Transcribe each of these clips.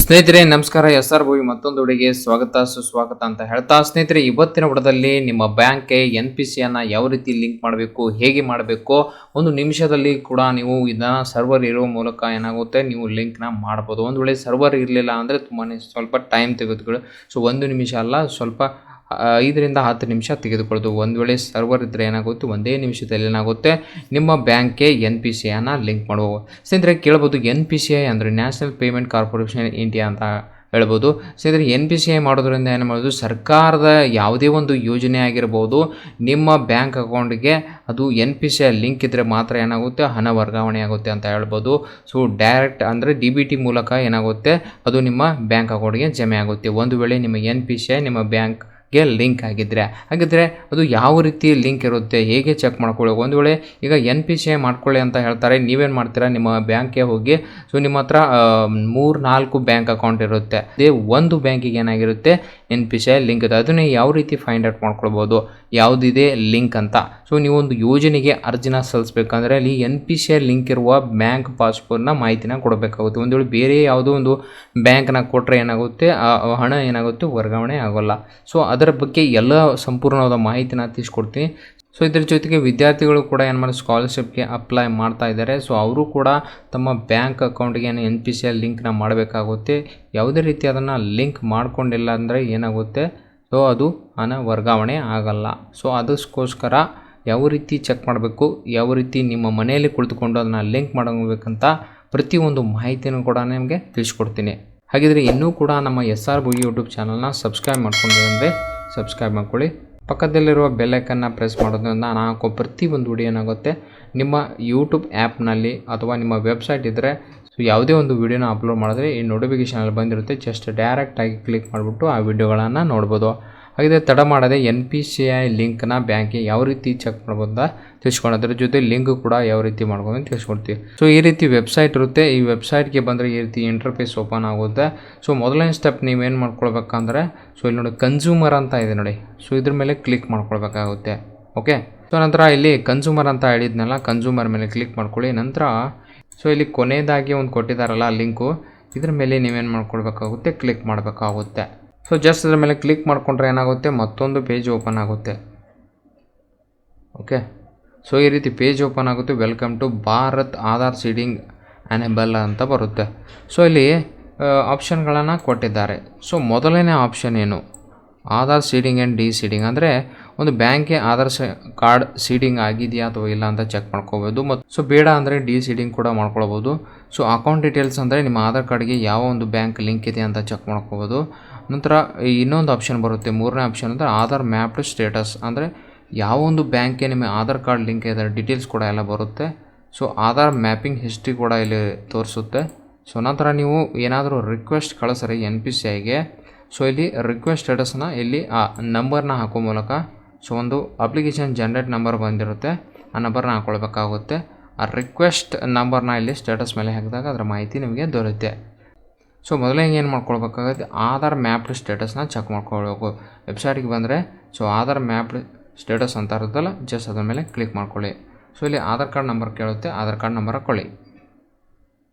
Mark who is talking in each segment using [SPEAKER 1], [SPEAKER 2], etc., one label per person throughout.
[SPEAKER 1] ಸ್ನೇಹಿತರೆ ನಮಸ್ಕಾರ. SR ಭೋವಿ ಮತ್ತೊಂದು ವಿಡಿಯೋಗೆ ಸ್ವಾಗತ ಸುಸ್ವಾಗತ ಅಂತ ಹೇಳ್ತಾ, ಸ್ನೇಹಿತರೆ ಇವತ್ತಿನ ವಿಡಿಯೋದಲ್ಲಿ ನಿಮ್ಮ ಬ್ಯಾಂಕ್ಗೆ NPC ಅನ್ನ ಯಾವ ರೀತಿ ಲಿಂಕ್ ಮಾಡಬೇಕು, ಹೇಗೆ ಮಾಡಬೇಕು, ಒಂದು ನಿಮಿಷದಲ್ಲಿ ಕೂಡ ನೀವು ಇದನ್ನ ಸರ್ವರ್ ಇರೋ ಮೂಲಕ ಏನಾಗುತ್ತೆ ನೀವು ಲಿಂಕ್ನ ಮಾಡ್ಬೋದು. ಒಂದು ವೇಳೆ ಸರ್ವರ್ ಇರಲಿಲ್ಲ ಅಂದರೆ ಸ್ವಲ್ಪ ಟೈಮ್ ತೆಗೆದುಕೊಳ್ಳಿ. ಸೊ ಒಂದು ನಿಮಿಷ ಅಲ್ಲ, ಸ್ವಲ್ಪ 5 ರಿಂದ 10 ನಿಮಿಷ ತೆಗೆದುಕೊಳ್ಳೋದು. ಒಂದು ವೇಳೆ ಸರ್ವರ್ ಇದ್ದರೆ ಏನಾಗುತ್ತೆ, ಒಂದೇ ನಿಮಿಷದಲ್ಲಿ ಏನಾಗುತ್ತೆ ನಿಮ್ಮ ಬ್ಯಾಂಕ್ಗೆ NPC ಅನ್ನು ಲಿಂಕ್ ಮಾಡುವ. ಸ್ನೇಹಿತರೆ ಕೇಳ್ಬೋದು, NPCI ಅಂದರೆ ನ್ಯಾಷನಲ್ ಪೇಮೆಂಟ್ ಕಾರ್ಪೊರೇಷನ್ ಇಂಡಿಯಾ ಅಂತ ಹೇಳ್ಬೋದು. ಸ್ನೇಹಿತರೆ NPCI ಮಾಡೋದ್ರಿಂದ ಏನು ಮಾಡೋದು, ಸರ್ಕಾರದ ಯಾವುದೇ ಒಂದು ಯೋಜನೆ ಆಗಿರ್ಬೋದು, ನಿಮ್ಮ ಬ್ಯಾಂಕ್ ಅಕೌಂಟ್ಗೆ ಅದು NPCI ಲಿಂಕ್ ಇದ್ದರೆ ಮಾತ್ರ ಏನಾಗುತ್ತೆ ಹಣ ವರ್ಗಾವಣೆ ಆಗುತ್ತೆ ಅಂತ ಹೇಳ್ಬೋದು. ಸೊ ಡೈರೆಕ್ಟ್ ಅಂದರೆ DBT ಮೂಲಕ ಏನಾಗುತ್ತೆ ಅದು ನಿಮ್ಮ ಬ್ಯಾಂಕ್ ಅಕೌಂಟ್ಗೆ ಜಮೆ ಆಗುತ್ತೆ. ಒಂದು ವೇಳೆ ನಿಮ್ಮ NPCI ನಿಮ್ಮ ಬ್ಯಾಂಕ್ಗೆ ಲಿಂಕ್ ಹಾಗಿದ್ರೆ ಅದು ಯಾವ ರೀತಿ ಲಿಂಕ್ ಇರುತ್ತೆ, ಹೇಗೆ ಚೆಕ್ ಮಾಡ್ಕೊಳ್ಳಿ. ಒಂದು ವೇಳೆ ಈಗ NPCI ಮಾಡ್ಕೊಳ್ಳಿ ಅಂತ ಹೇಳ್ತಾರೆ, ನೀವೇನು ಮಾಡ್ತೀರಾ, ನಿಮ್ಮ ಬ್ಯಾಂಕ್ಗೆ ಹೋಗಿ ಸೊ ನಿಮ್ಮ ಹತ್ರ 3-4 ಬ್ಯಾಂಕ್ ಅಕೌಂಟ್ ಇರುತ್ತೆ, ಅದೇ ಒಂದು ಬ್ಯಾಂಕಿಗೆ ಏನಾಗಿರುತ್ತೆ NPCI ಲಿಂಕ್ ಇದೆ. ಅದನ್ನೇ ಯಾವ ರೀತಿ ಫೈಂಡ್ ಔಟ್ ಮಾಡ್ಕೊಳ್ಬೋದು ಯಾವುದಿದೆ ಲಿಂಕ್ ಅಂತ. ಸೊ ನೀವೊಂದು ಯೋಜನೆಗೆ ಅರ್ಜಿನ ಸಲ್ಲಿಸಬೇಕಂದ್ರೆ ಅಲ್ಲಿ NPCI ಲಿಂಕ್ ಇರುವ ಬ್ಯಾಂಕ್ ಪಾಸ್ಬುಕ್ನ ಮಾಹಿತಿನ ಕೊಡಬೇಕಾಗುತ್ತೆ. ಒಂದು ವೇಳೆ ಬೇರೆ ಯಾವುದೋ ಒಂದು ಬ್ಯಾಂಕ್ನ ಕೊಟ್ಟರೆ ಏನಾಗುತ್ತೆ ಹಣ ಏನಾಗುತ್ತೆ ವರ್ಗಾವಣೆ ಆಗೋಲ್ಲ. ಸೊ ಅದರ ಬಗ್ಗೆ ಎಲ್ಲ ಸಂಪೂರ್ಣವಾದ ಮಾಹಿತಿನ ತಿಳಿಸ್ಕೊಡ್ತೀನಿ. ಸೊ ಇದ್ರ ಜೊತೆಗೆ ವಿದ್ಯಾರ್ಥಿಗಳು ಕೂಡ ಏನು ಮಾಡಿ ಸ್ಕಾಲರ್ಶಿಪ್ಗೆ ಅಪ್ಲೈ ಮಾಡ್ತಾ ಇದ್ದಾರೆ. ಸೊ ಅವರು ಕೂಡ ತಮ್ಮ ಬ್ಯಾಂಕ್ ಅಕೌಂಟ್ಗೆ NPCI ಲಿಂಕ್ನ ಮಾಡಬೇಕಾಗುತ್ತೆ. ಯಾವುದೇ ರೀತಿ ಅದನ್ನು ಲಿಂಕ್ ಮಾಡ್ಕೊಂಡಿಲ್ಲ ಅಂದರೆ ಏನಾಗುತ್ತೆ, ಸೊ ಅದು ಹಣ ವರ್ಗಾವಣೆ ಆಗಲ್ಲ. ಸೊ ಅದಕ್ಕೋಸ್ಕರ ಯಾವ ರೀತಿ ಚೆಕ್ ಮಾಡಬೇಕು, ಯಾವ ರೀತಿ ನಿಮ್ಮ ಮನೆಯಲ್ಲಿ ಕುಳಿತುಕೊಂಡು ಅದನ್ನು ಲಿಂಕ್ ಮಾಡಬೇಕಂತ ಪ್ರತಿಯೊಂದು ಮಾಹಿತಿನೂ ಕೂಡ ನಿಮಗೆ ತಿಳಿಸ್ಕೊಡ್ತೀನಿ. ಹಾಗಿದ್ರೆ ಇನ್ನೂ ಕೂಡ ನಮ್ಮ SR ಭೋವಿ ಯೂಟ್ಯೂಬ್ ಚಾನಲ್ನ ಸಬ್ಸ್ಕ್ರೈಬ್ ಮಾಡ್ಕೊಂಡಿದ್ರೆ ಸಬ್ಸ್ಕ್ರೈಬ್ ಮಾಡ್ಕೊಳ್ಳಿ. ಪಕ್ಕದಲ್ಲಿರುವ ಬೆಲ್ಲೈಕನ್ನ ಪ್ರೆಸ್ ಮಾಡೋದ್ರಿಂದ ನಾನು ಹಾಕೋ ಪ್ರತಿಯೊಂದು ವಿಡಿಯೋ ಏನಾಗುತ್ತೆ ನಿಮ್ಮ ಯೂಟ್ಯೂಬ್ ಆ್ಯಪ್ನಲ್ಲಿ ಅಥವಾ ನಿಮ್ಮ ವೆಬ್ಸೈಟ್ ಇದ್ದರೆ ಸೊ ಯಾವುದೇ ಒಂದು ವಿಡಿಯೋನ ಅಪ್ಲೋಡ್ ಮಾಡಿದ್ರೆ ಈ ನೋಟಿಫಿಕೇಷನಲ್ಲಿ ಬಂದಿರುತ್ತೆ. ಜಸ್ಟ್ ಡೈರೆಕ್ಟಾಗಿ ಕ್ಲಿಕ್ ಮಾಡಿಬಿಟ್ಟು ಆ ವಿಡಿಯೋಗಳನ್ನು ನೋಡ್ಬೋದು. ಹಾಗೆ ತಡ ಮಾಡದೆ NPCI ಲಿಂಕ್ನ ಬ್ಯಾಂಕ್ಗೆ ಯಾವ ರೀತಿ ಚೆಕ್ ಮಾಡ್ಬೋದು ಅಂತ ತಿಳಿಸ್ಕೊಳ್ಳೋದ್ರ ಜೊತೆ ಲಿಂಕ್ ಕೂಡ ಯಾವ ರೀತಿ ಮಾಡ್ಬೋದು ಅಂತ ತಿಳಿಸ್ಕೊಡ್ತೀವಿ. ಸೊ ಈ ರೀತಿ ವೆಬ್ಸೈಟ್ ಇರುತ್ತೆ. ಈ ವೆಬ್ಸೈಟ್ಗೆ ಬಂದರೆ ಈ ರೀತಿ ಇಂಟರ್ಫೇಸ್ ಓಪನ್ ಆಗುತ್ತೆ. ಸೊ ಮೊದಲನೇ ಸ್ಟೆಪ್ ನೀವೇನು ಮಾಡ್ಕೊಳ್ಬೇಕಂದ್ರೆ ಸೊ ಇಲ್ಲಿ ನೋಡಿ ಕನ್ಸ್ಯೂಮರ್ ಅಂತ ಇದೆ ನೋಡಿ, ಸೊ ಇದ್ರ ಮೇಲೆ ಕ್ಲಿಕ್ ಮಾಡ್ಕೊಳ್ಬೇಕಾಗುತ್ತೆ. ಓಕೆ, ಸೊ ನಂತರ ಇಲ್ಲಿ ಕನ್ಸ್ಯೂಮರ್ ಅಂತ ಹೇಳಿದ್ನಲ್ಲ, ಕನ್ಸ್ಯೂಮರ್ ಮೇಲೆ ಕ್ಲಿಕ್ ಮಾಡ್ಕೊಳ್ಳಿ. ನಂತರ ಸೊ ಇಲ್ಲಿ ಕೊನೆಯದಾಗಿ ಒಂದು ಕೊಟ್ಟಿದ್ದಾರಲ್ಲ ಲಿಂಕು, ಇದ್ರ ಮೇಲೆ ನೀವೇನು ಮಾಡ್ಕೊಳ್ಬೇಕಾಗುತ್ತೆ ಕ್ಲಿಕ್ ಮಾಡಬೇಕಾಗುತ್ತೆ. ಸೊ ಜಸ್ಟ್ ಅದ್ರ ಮೇಲೆ ಕ್ಲಿಕ್ ಮಾಡಿಕೊಂಡ್ರೆ ಏನಾಗುತ್ತೆ ಮತ್ತೊಂದು ಪೇಜ್ ಓಪನ್ ಆಗುತ್ತೆ. ಓಕೆ, ಸೊ ಈ ರೀತಿ ಪೇಜ್ ಓಪನ್ ಆಗುತ್ತೆ. Welcome to Bharat Aadhaar seeding enable ಅಂತ ಬರುತ್ತೆ. ಸೊ ಇಲ್ಲಿ ಆಪ್ಷನ್ಗಳನ್ನು ಕೊಟ್ಟಿದ್ದಾರೆ. ಸೊ ಮೊದಲನೇ ಆಪ್ಷನ್ ಏನು, ಆಧಾರ್ ಸೀಡಿಂಗ್ ಆ್ಯಂಡ್ ಡಿ-ಸೀಡಿಂಗ್ ಅಂದರೆ ಒಂದು ಬ್ಯಾಂಕ್ಗೆ ಆಧಾರ್ ಕಾರ್ಡ್ ಸೀಡಿಂಗ್ ಆಗಿದೆಯಾ ಅಥವಾ ಇಲ್ಲ ಅಂತ ಚೆಕ್ ಮಾಡ್ಕೋಬೋದು. ಮತ್ತು ಸೊ ಬೇಡ ಅಂದರೆ ಡಿ-ಸೀಡಿಂಗ್ ಕೂಡ ಮಾಡ್ಕೊಳ್ಬೋದು. ಸೊ ಅಕೌಂಟ್ ಡೀಟೇಲ್ಸ್ ಅಂದರೆ ನಿಮ್ಮ ಆಧಾರ್ ಕಾರ್ಡ್ಗೆ ಯಾವ ಒಂದು ಬ್ಯಾಂಕ್ ಲಿಂಕ್ ಇದೆ ಅಂತ ಚೆಕ್ ಮಾಡ್ಕೋಬೋದು. ನಂತರ ಇನ್ನೊಂದು ಆಪ್ಷನ್ ಬರುತ್ತೆ, ಮೂರನೇ ಆಪ್ಷನ್ ಅಂದರೆ ಆಧಾರ್ ಮ್ಯಾಪ್ಡ್ ಸ್ಟೇಟಸ್ ಅಂದರೆ ಯಾವ ಒಂದು ಬ್ಯಾಂಕ್ಗೆ ನಿಮ್ಮ ಆಧಾರ್ ಕಾರ್ಡ್ ಲಿಂಕ್ ಇದೆ ಡೀಟೇಲ್ಸ್ ಕೂಡ ಎಲ್ಲ ಬರುತ್ತೆ. ಸೊ ಆಧಾರ್ ಮ್ಯಾಪಿಂಗ್ ಹಿಸ್ಟ್ರಿ ಕೂಡ ಇಲ್ಲಿ ತೋರಿಸುತ್ತೆ. ಸೊ ನಂತರ ನೀವು ಏನಾದರೂ ರಿಕ್ವೆಸ್ಟ್ ಕಳಿಸ್ರಿ NPCIಗೆ, ಸೊ ಇಲ್ಲಿ ರಿಕ್ವೆಸ್ಟ್ ಸ್ಟೇಟಸ್ನ ಇಲ್ಲಿ ಆ ನಂಬರ್ನ ಹಾಕೋ ಮೂಲಕ ಸೊ ಒಂದು ಅಪ್ಲಿಕೇಶನ್ ಜನ್ರೇಟ್ ನಂಬರ್ ಬಂದಿರುತ್ತೆ, ಆ ನಂಬರ್ನ ಹಾಕ್ಕೊಳ್ಬೇಕಾಗುತ್ತೆ. ಆ ರಿಕ್ವೆಸ್ಟ್ ನಂಬರ್ನ ಇಲ್ಲಿ ಸ್ಟೇಟಸ್ ಮೇಲೆ ಹಾಕಿದಾಗ ಅದರ ಮಾಹಿತಿ ನಿಮಗೆ ದೊರೆಯುತ್ತೆ. ಸೊ ಮೊದಲಿಗೆ ಏನು ಮಾಡ್ಕೊಳ್ಬೇಕಾಗುತ್ತೆ, ಆಧಾರ್ ಮ್ಯಾಪ್ಡ್ ಸ್ಟೇಟಸ್ನ ಚೆಕ್ ಮಾಡ್ಕೊಳ್ಬೇಕು. ವೆಬ್ಸೈಟಿಗೆ ಬಂದರೆ ಸೊ ಆಧಾರ್ ಮ್ಯಾಪ್ಡ್ ಸ್ಟೇಟಸ್ ಅಂತ ಇರುತ್ತಲ್ಲ, ಜಸ್ಟ್ ಅದ್ರ ಮೇಲೆ ಕ್ಲಿಕ್ ಮಾಡ್ಕೊಳ್ಳಿ. ಸೊ ಇಲ್ಲಿ ಆಧಾರ್ ಕಾರ್ಡ್ ನಂಬರ್ ಕೇಳುತ್ತೆ, ಆಧಾರ್ ಕಾರ್ಡ್ ನಂಬರ್ ಹಾಕ್ಕೊಳ್ಳಿ.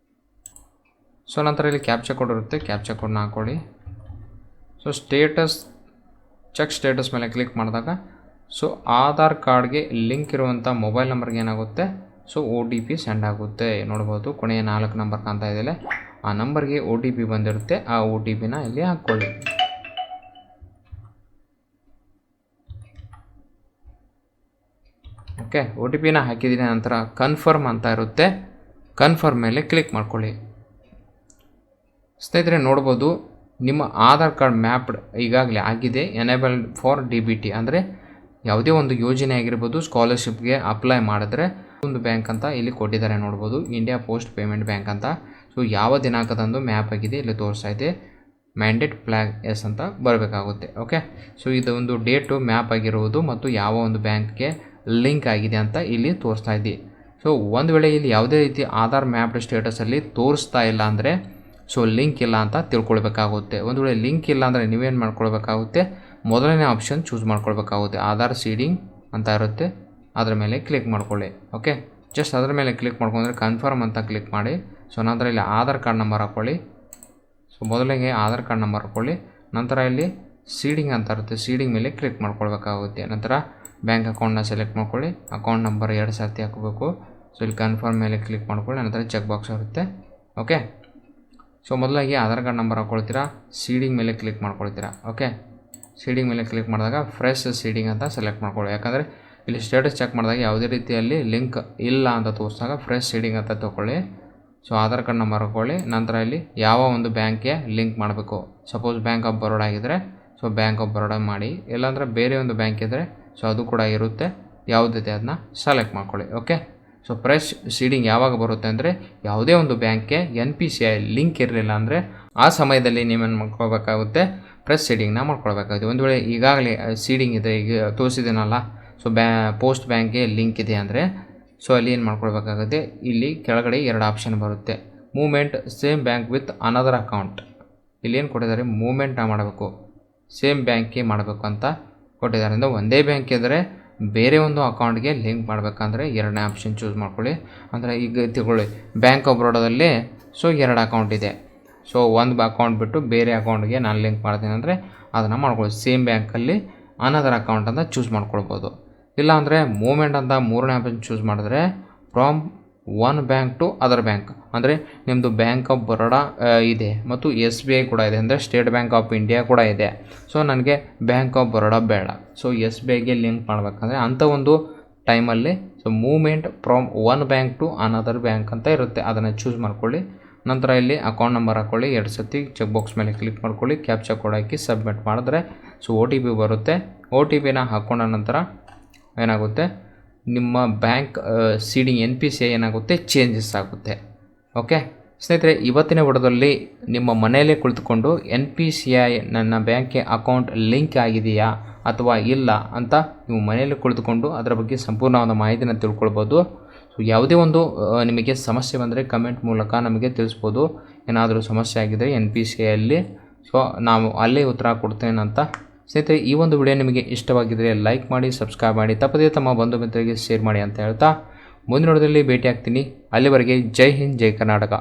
[SPEAKER 1] ಸೊ ನಂತರ ಇಲ್ಲಿ ಕ್ಯಾಪ್ಚಾ ಕೋಡ್ ಇರುತ್ತೆ, ಕ್ಯಾಪ್ಚಾ ಕೋಡ್ನ ಹಾಕ್ಕೊಳ್ಳಿ. ಸೊ ಸ್ಟೇಟಸ್ ಚೆಕ್ ಸ್ಟೇಟಸ್ ಮೇಲೆ ಕ್ಲಿಕ್ ಮಾಡಿದಾಗ ಸೊ ಆಧಾರ್ ಕಾರ್ಡ್ಗೆ ಲಿಂಕ್ ಇರುವಂಥ ಮೊಬೈಲ್ ನಂಬರ್ಗೆ ಏನಾಗುತ್ತೆ ಸೊ OTP ಸೆಂಡ್ ಆಗುತ್ತೆ. ನೋಡ್ಬೋದು ಕೊನೆಯ 4 ನಂಬರ್ ಕಾಣ್ತಾ ಇದೆಯಲ್ಲ, ಆ ನಂಬರ್ಗೆ OTP ಬಂದಿರುತ್ತೆ. ಆ OTPನ ಇಲ್ಲಿ ಹಾಕ್ಕೊಳ್ಳಿ. ಓಕೆ, OTPನ ಹಾಕಿದ್ದೀನಿ. ನಂತರ ಕನ್ಫರ್ಮ್ ಅಂತ ಇರುತ್ತೆ, ಕನ್ಫರ್ಮ್ ಮೇಲೆ ಕ್ಲಿಕ್ ಮಾಡ್ಕೊಳ್ಳಿ. ಸ್ನೇಹಿತರೆ ನೋಡ್ಬೋದು ನಿಮ್ಮ ಆಧಾರ್ ಕಾರ್ಡ್ ಮ್ಯಾಪ್ಡ್ ಈಗಾಗಲೇ ಆಗಿದೆ. ಎನೇಬಲ್ಡ್ ಫಾರ್ DBT ಅಂದರೆ ಯಾವುದೇ ಒಂದು ಯೋಜನೆ ಆಗಿರ್ಬೋದು, ಸ್ಕಾಲರ್ಶಿಪ್ಗೆ ಅಪ್ಲೈ ಮಾಡಿದ್ರೆ ಒಂದು ಬ್ಯಾಂಕ್ ಅಂತ ಇಲ್ಲಿ ಕೊಟ್ಟಿದ್ದಾರೆ ನೋಡ್ಬೋದು, ಇಂಡಿಯಾ ಪೋಸ್ಟ್ ಪೇಮೆಂಟ್ ಬ್ಯಾಂಕ್ ಅಂತ. ಸೊ ಯಾವ ದಿನಾಂಕದಂದು ಮ್ಯಾಪ್ ಆಗಿದೆ ಇಲ್ಲಿ ತೋರಿಸ್ತಾ ಇದೆ, ಮ್ಯಾಂಡೇಟ್ ಫ್ಲಾಗ್ ಎಸ್ ಅಂತ ಬರಬೇಕಾಗುತ್ತೆ. ಓಕೆ, ಸೊ ಇದು ಒಂದು ಡೇಟು ಮ್ಯಾಪ್ ಆಗಿರುವುದು ಮತ್ತು ಯಾವ ಒಂದು ಬ್ಯಾಂಕ್ಗೆ ಲಿಂಕ್ ಆಗಿದೆ ಅಂತ ಇಲ್ಲಿ ತೋರಿಸ್ತಾ ಇದೆ. ಸೊ ಒಂದು ವೇಳೆ ಇಲ್ಲಿ ಯಾವುದೇ ರೀತಿ ಆಧಾರ್ ಮ್ಯಾಪ್ಡ್ ಸ್ಟೇಟಸಲ್ಲಿ ತೋರಿಸ್ತಾ ಇಲ್ಲ ಅಂದರೆ ಸೊ ಲಿಂಕ್ ಇಲ್ಲ ಅಂತ ತಿಳ್ಕೊಳ್ಬೇಕಾಗುತ್ತೆ. ಒಂದು ವೇಳೆ ಲಿಂಕ್ ಇಲ್ಲ ಅಂದರೆ ನೀವೇನು ಮಾಡ್ಕೊಳ್ಬೇಕಾಗುತ್ತೆ, ಮೊದಲನೇ ಆಪ್ಷನ್ ಚೂಸ್ ಮಾಡ್ಕೊಳ್ಬೇಕಾಗುತ್ತೆ, ಆಧಾರ್ ಸೀಡಿಂಗ್ ಅಂತ ಇರುತ್ತೆ, ಅದರ ಮೇಲೆ ಕ್ಲಿಕ್ ಮಾಡ್ಕೊಳ್ಳಿ. ಓಕೆ, ಜಸ್ಟ್ ಅದರ ಮೇಲೆ ಕ್ಲಿಕ್ ಮಾಡ್ಕೊಂಡ್ರೆ ಕನ್ಫರ್ಮ್ ಅಂತ ಕ್ಲಿಕ್ ಮಾಡಿ. ಸೊ ನಂತರ ಇಲ್ಲಿ ಆಧಾರ್ ಕಾರ್ಡ್ ನಂಬರ್ ಹಾಕ್ಕೊಳ್ಳಿ. ಸೊ ಮೊದಲಿಗೆ ಆಧಾರ್ ಕಾರ್ಡ್ ನಂಬರ್ ಹಾಕ್ಕೊಳ್ಳಿ. ನಂತರ ಇಲ್ಲಿ ಸೀಡಿಂಗ್ ಅಂತ ಇರುತ್ತೆ, ಸೀಡಿಂಗ್ ಮೇಲೆ ಕ್ಲಿಕ್ ಮಾಡ್ಕೊಳ್ಬೇಕಾಗುತ್ತೆ. ನಂತರ ಬ್ಯಾಂಕ್ ಅಕೌಂಟ್ನ ಸೆಲೆಕ್ಟ್ ಮಾಡ್ಕೊಳ್ಳಿ. ಅಕೌಂಟ್ ನಂಬರ್ 2 ಸರ್ತಿ ಹಾಕಬೇಕು. ಸೊ ಇಲ್ಲಿ ಕನ್ಫರ್ಮ್ ಮೇಲೆ ಕ್ಲಿಕ್ ಮಾಡ್ಕೊಳ್ಳಿ. ನಂತರ ಚೆಕ್ ಬಾಕ್ಸ್ ಇರುತ್ತೆ. ಓಕೆ, ಸೊ ಮೊದಲಾಗಿ ಆಧಾರ್ ಕಾರ್ಡ್ ನಂಬರ್ ಹಾಕ್ಕೊಳ್ತೀರಾ, ಸೀಡಿಂಗ್ ಮೇಲೆ ಕ್ಲಿಕ್ ಮಾಡ್ಕೊಳ್ತೀರಾ. ಓಕೆ, ಸೀಡಿಂಗ್ ಮೇಲೆ ಕ್ಲಿಕ್ ಮಾಡಿದಾಗ ಫ್ರೆಶ್ ಸೀಡಿಂಗ್ ಅಂತ ಸೆಲೆಕ್ಟ್ ಮಾಡ್ಕೊಳ್ಳಿ. ಯಾಕಂದರೆ ಇಲ್ಲಿ ಸ್ಟೇಟಸ್ ಚೆಕ್ ಮಾಡಿದಾಗ ಯಾವುದೇ ರೀತಿಯಲ್ಲಿ ಲಿಂಕ್ ಇಲ್ಲ ಅಂತ ತೋರಿಸಿದಾಗ ಫ್ರೆಶ್ ಸೀಡಿಂಗ್ ಅಂತ ತೊಗೊಳ್ಳಿ. ಸೊ ಆಧಾರ್ ಕಾರ್ಡ್ ನಂಬರ್ ಹಾಕ್ಕೊಳ್ಳಿ. ನಂತರ ಇಲ್ಲಿ ಯಾವ ಒಂದು ಬ್ಯಾಂಕ್ಗೆ ಲಿಂಕ್ ಮಾಡಬೇಕು, ಸಪೋಸ್ ಬ್ಯಾಂಕ್ ಆಫ್ ಬರೋಡಾ ಆಗಿದ್ದರೆ ಸೊ ಬ್ಯಾಂಕ್ ಆಫ್ ಬರೋಡಾ ಮಾಡಿ, ಇಲ್ಲಾಂದರೆ ಬೇರೆ ಒಂದು ಬ್ಯಾಂಕ್ ಇದ್ದರೆ ಸೊ ಅದು ಕೂಡ ಇರುತ್ತೆ, ಯಾವುದಿದೆ ಅದನ್ನ ಸೆಲೆಕ್ಟ್ ಮಾಡ್ಕೊಳ್ಳಿ. ಓಕೆ, ಸೊ ಫ್ರೆಶ್ ಸೀಡಿಂಗ್ ಯಾವಾಗ ಬರುತ್ತೆ ಅಂದರೆ ಯಾವುದೇ ಒಂದು ಬ್ಯಾಂಕ್ಗೆ NPCI ಲಿಂಕ್ ಇರಲಿಲ್ಲ ಅಂದರೆ ಆ ಸಮಯದಲ್ಲಿ ನೀವೇನು ಮಾಡ್ಕೊಳ್ಬೇಕಾಗುತ್ತೆ, ಫ್ರೆಶ್ ಸೀಡಿಂಗ್ನ ಮಾಡ್ಕೊಳ್ಬೇಕಾಗುತ್ತೆ. ಒಂದು ವೇಳೆ ಈಗಾಗಲೇ ಸೀಡಿಂಗ್ ಇದೆ, ಈಗ ತೋರಿಸಿದ್ದೀನಲ್ಲ, ಸೊ ಪೋಸ್ಟ್ ಬ್ಯಾಂಕ್ಗೆ ಲಿಂಕ್ ಇದೆ ಅಂದರೆ ಸೊ ಅಲ್ಲಿ ಏನು ಮಾಡ್ಕೊಳ್ಬೇಕಾಗುತ್ತೆ, ಇಲ್ಲಿ ಕೆಳಗಡೆ 2 ಆಪ್ಷನ್ ಬರುತ್ತೆ. Movement same bank with another account. ಇಲ್ಲಿ ಏನು ಕೊಟ್ಟಿದ್ದಾರೆ, ಮೂವ್ಮೆಂಟ್ನ ಮಾಡಬೇಕು, ಸೇಮ್ ಬ್ಯಾಂಕ್ಗೆ ಮಾಡಬೇಕು ಅಂತ ಕೊಟ್ಟಿದ್ದಾರೆ. ಅಂದರೆ ಒಂದೇ ಬ್ಯಾಂಕ್ ಇದ್ದರೆ ಬೇರೆ ಒಂದು ಅಕೌಂಟ್ಗೆ ಲಿಂಕ್ ಮಾಡಬೇಕಂದ್ರೆ 2ನೇ ಆಪ್ಷನ್ ಚೂಸ್ ಮಾಡ್ಕೊಳ್ಳಿ. ಅಂದರೆ ಈಗ ತಿಳ್ಕೊಳ್ಳಿ, ಬ್ಯಾಂಕ್ ಆಫ್ ಬರೋಡಾದಲ್ಲಿ ಸೊ 2 ಅಕೌಂಟ್ ಇದೆ. ಸೊ ಒಂದು ಅಕೌಂಟ್ ಬಿಟ್ಟು ಬೇರೆ ಅಕೌಂಟ್ಗೆ ನಾನು ಲಿಂಕ್ ಮಾಡ್ತೀನಿ ಅಂದರೆ ಅದನ್ನು ಮಾಡ್ಕೊಳ್ಳಿ. ಸೇಮ್ ಬ್ಯಾಂಕಲ್ಲಿ ಅನದರ್ ಅಕೌಂಟ್ ಅಂತ ಚೂಸ್ ಮಾಡ್ಕೊಳ್ಬೋದು. ಇಲ್ಲಾಂದರೆ ಮೂವ್ಮೆಂಟ್ ಅಂತ 3ನೇ ಆಪ್ಷನ್ ಚೂಸ್ ಮಾಡಿದ್ರೆ from one bank to other bank, ಅಂದರೆ ನಿಮ್ಮದು ಬ್ಯಾಂಕ್ ಆಫ್ ಬರೋಡಾ ಇದೆ ಮತ್ತು SBI ಕೂಡ ಇದೆ, ಅಂದರೆ ಸ್ಟೇಟ್ ಬ್ಯಾಂಕ್ ಆಫ್ ಇಂಡಿಯಾ ಕೂಡ ಇದೆ. ಸೊ ನನಗೆ ಬ್ಯಾಂಕ್ ಆಫ್ ಬರೋಡಾ ಬೇಡ, ಸೊ SBIಗೆ ಲಿಂಕ್ ಮಾಡಬೇಕಂದ್ರೆ ಅಂಥ ಒಂದು ಟೈಮಲ್ಲಿ so movement from one bank to another bank ಅಂತ ಇರುತ್ತೆ, ಅದನ್ನು ಚೂಸ್ ಮಾಡ್ಕೊಳ್ಳಿ. ನಂತರ ಇಲ್ಲಿ ಅಕೌಂಟ್ ನಂಬರ್ ಹಾಕ್ಕೊಳ್ಳಿ, 2 ಸರ್ತಿ ಚೆಕ್ ಬಾಕ್ಸ್ ಮೇಲೆ ಕ್ಲಿಕ್ ಮಾಡ್ಕೊಳ್ಳಿ, ಕ್ಯಾಪ್ಚಾ ಕೋಡ್ ಹಾಕಿ ಸಬ್ಮಿಟ್ ಮಾಡಿದ್ರೆ ಸೊ OTP ಬರುತ್ತೆ. OTPನ ಹಾಕ್ಕೊಂಡ ನಂತರ ಏನಾಗುತ್ತೆ, ನಿಮ್ಮ ಬ್ಯಾಂಕ್ ಸೀಡಿಂಗ್ NPCI ಏನಾಗುತ್ತೆ, ಚೇಂಜಸ್ ಆಗುತ್ತೆ. ಓಕೆ ಸ್ನೇಹಿತರೆ, ಇವತ್ತಿನ ವಿಡಿಯೋದಲ್ಲಿ ನಿಮ್ಮ ಮನೆಯಲ್ಲೇ ಕುಳಿತುಕೊಂಡು NPCI ನನ್ನ ಬ್ಯಾಂಕ್ಗೆ ಅಕೌಂಟ್ ಲಿಂಕ್ ಆಗಿದೆಯಾ ಅಥವಾ ಇಲ್ಲ ಅಂತ ನೀವು ಮನೆಯಲ್ಲೇ ಕುಳಿತುಕೊಂಡು ಅದರ ಬಗ್ಗೆ ಸಂಪೂರ್ಣವಾದ ಮಾಹಿತಿನ ತಿಳ್ಕೊಳ್ಬೋದು. ಸೊ ಯಾವುದೇ ಒಂದು ನಿಮಗೆ ಸಮಸ್ಯೆ ಬಂದರೆ ಕಮೆಂಟ್ ಮೂಲಕ ನಮಗೆ ತಿಳಿಸ್ಬೋದು. ಏನಾದರೂ ಸಮಸ್ಯೆ ಆಗಿದ್ದರೆ NPCIಯಲ್ಲಿ ಸೊ ನಾವು ಅಲ್ಲೇ ಉತ್ತರ ಕೊಡ್ತೇನೆ ಅಂತ. ಸ್ನೇಹಿತರೆ, ಈ ಒಂದು ವಿಡಿಯೋ ನಿಮಗೆ ಇಷ್ಟವಾಗಿದ್ದರೆ ಲೈಕ್ ಮಾಡಿ, ಸಬ್ಸ್ಕ್ರೈಬ್ ಮಾಡಿ, ತಪ್ಪದೇ ತಮ್ಮ ಬಂಧು ಮಿತ್ರರಿಗೆ ಶೇರ್ ಮಾಡಿ ಅಂತ ಹೇಳ್ತಾ ಮುಂದಿನ ವಿಡಿಯೋದಲ್ಲಿ ಭೇಟಿ ಆಗ್ತೀನಿ. ಅಲ್ಲಿವರೆಗೆ ಜೈ ಹಿಂದ್, ಜೈ ಕರ್ನಾಟಕ.